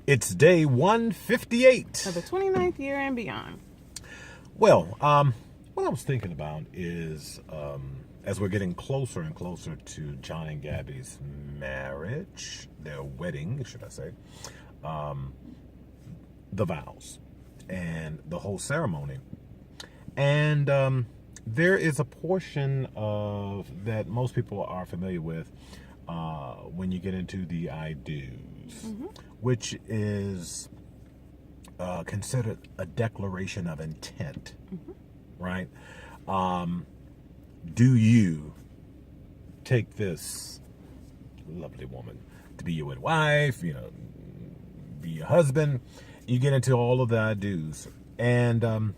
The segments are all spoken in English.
It's day 158 of the 29th year and beyond. Well, what I was thinking about is, as we're getting closer and closer to John and Gabby's marriage, their wedding, should I say, the vows and the whole ceremony. And there is a portion of that most people are familiar with when you get into the I do's, which is considered a declaration of intent, right? Do you take this lovely woman to be your wife, be your husband? You get into all of the I do's. And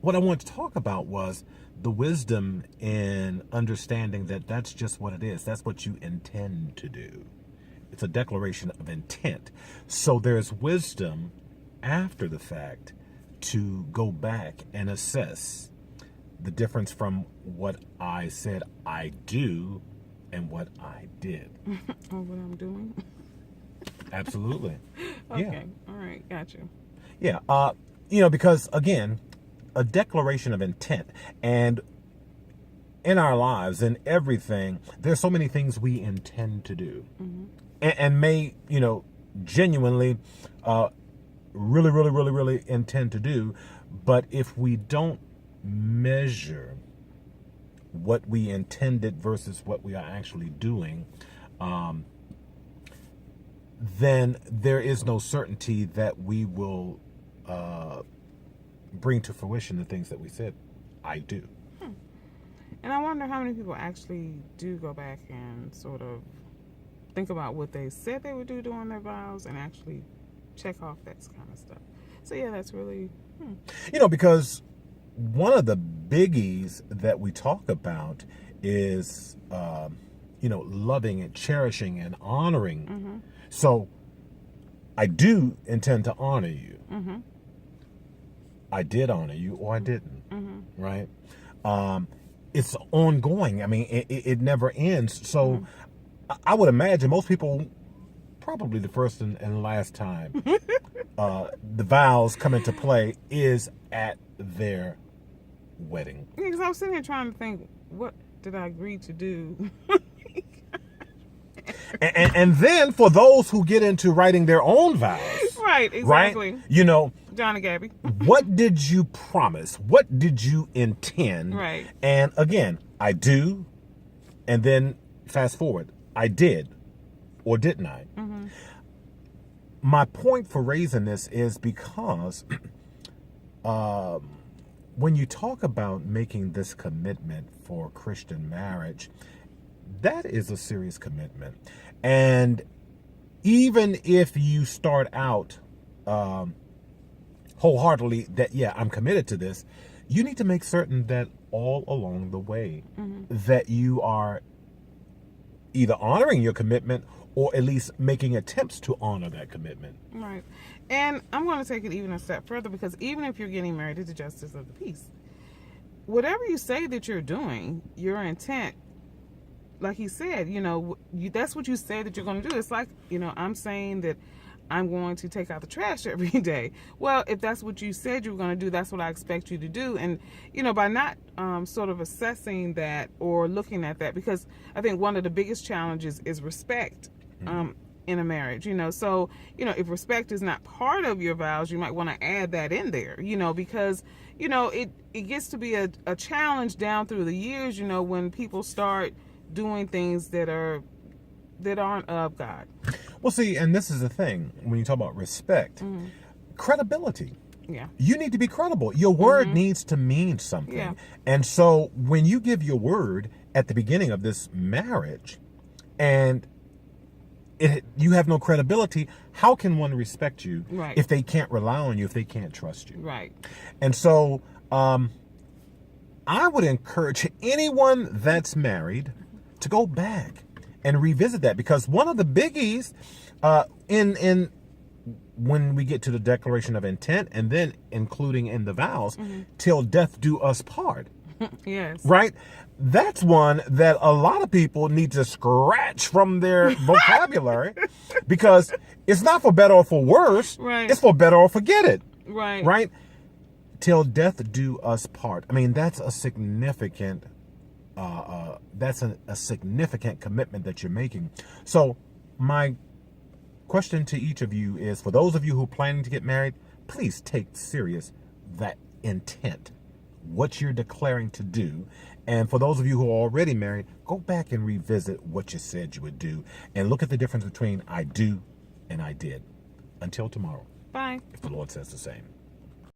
what I wanted to talk about was the wisdom in understanding that that's just what it is. That's what you intend to do. It's a declaration of intent. So there's wisdom after the fact to go back and assess the difference from what I said I do and what I did. Or what I'm doing. Absolutely. Okay. Yeah. All right. Got you. Yeah. Because again, a declaration of intent, and in our lives, in everything, there's so many things we intend to do, and may, genuinely, really intend to do. But if we don't measure what we intended versus what we are actually doing, then there is no certainty that we will bring to fruition the things that we said I do. And I wonder how many people actually do go back and sort of think about what they said they would do during their vows and actually check off that kind of stuff. So yeah, that's really because one of the biggies that we talk about is loving and cherishing and honoring. So I do intend to honor you. I did honor you, or I didn't, right? It's ongoing. I mean, it never ends. So I would imagine most people, probably the first and last time the vows come into play is at their wedding. Yeah, because I was sitting here trying to think, what did I agree to do? and then for those who get into writing their own vows, right, exactly. Right? John and Gabby. What did you promise? What did you intend? Right. And again, I do, and then fast forward, I did, or didn't I? My point for raising this is because when you talk about making this commitment for Christian marriage, that is a serious commitment. And even if you start out wholeheartedly that, yeah, I'm committed to this, you need to make certain that all along the way that you are either honoring your commitment or at least making attempts to honor that commitment. Right. And I'm going to take it even a step further, because even if you're getting married to the justice of the peace, whatever you say that you're doing, your intent, like he said, that's what you say that you're going to do. It's like, I'm saying that I'm going to take out the trash every day. Well, if that's what you said you were going to do, that's what I expect you to do. And, by not sort of assessing that or looking at that, because I think one of the biggest challenges is respect in a marriage, So, if respect is not part of your vows, you might want to add that in there, because, it gets to be a challenge down through the years, when people start doing things that aren't of God. Well, see, and this is the thing, when you talk about respect, credibility. Yeah. You need to be credible. Your word needs to mean something. Yeah. And so when you give your word at the beginning of this marriage and you have no credibility, how can one respect you if they can't rely on you, if they can't trust you? Right. And so I would encourage anyone that's married to go back and revisit that, because one of the biggies in when we get to the declaration of intent and then including in the vows, till death do us part. Yes. Right? That's one that a lot of people need to scratch from their vocabulary because it's not for better or for worse. Right. It's for better or forget it. Right. Right? Till death do us part. I mean, that's a significant a significant commitment that you're making. So my question to each of you is, for those of you who are planning to get married, please take serious that intent, what you're declaring to do. And for those of you who are already married, go back and revisit what you said you would do and look at the difference between I do and I did. Until tomorrow, Bye. if the Lord says the same.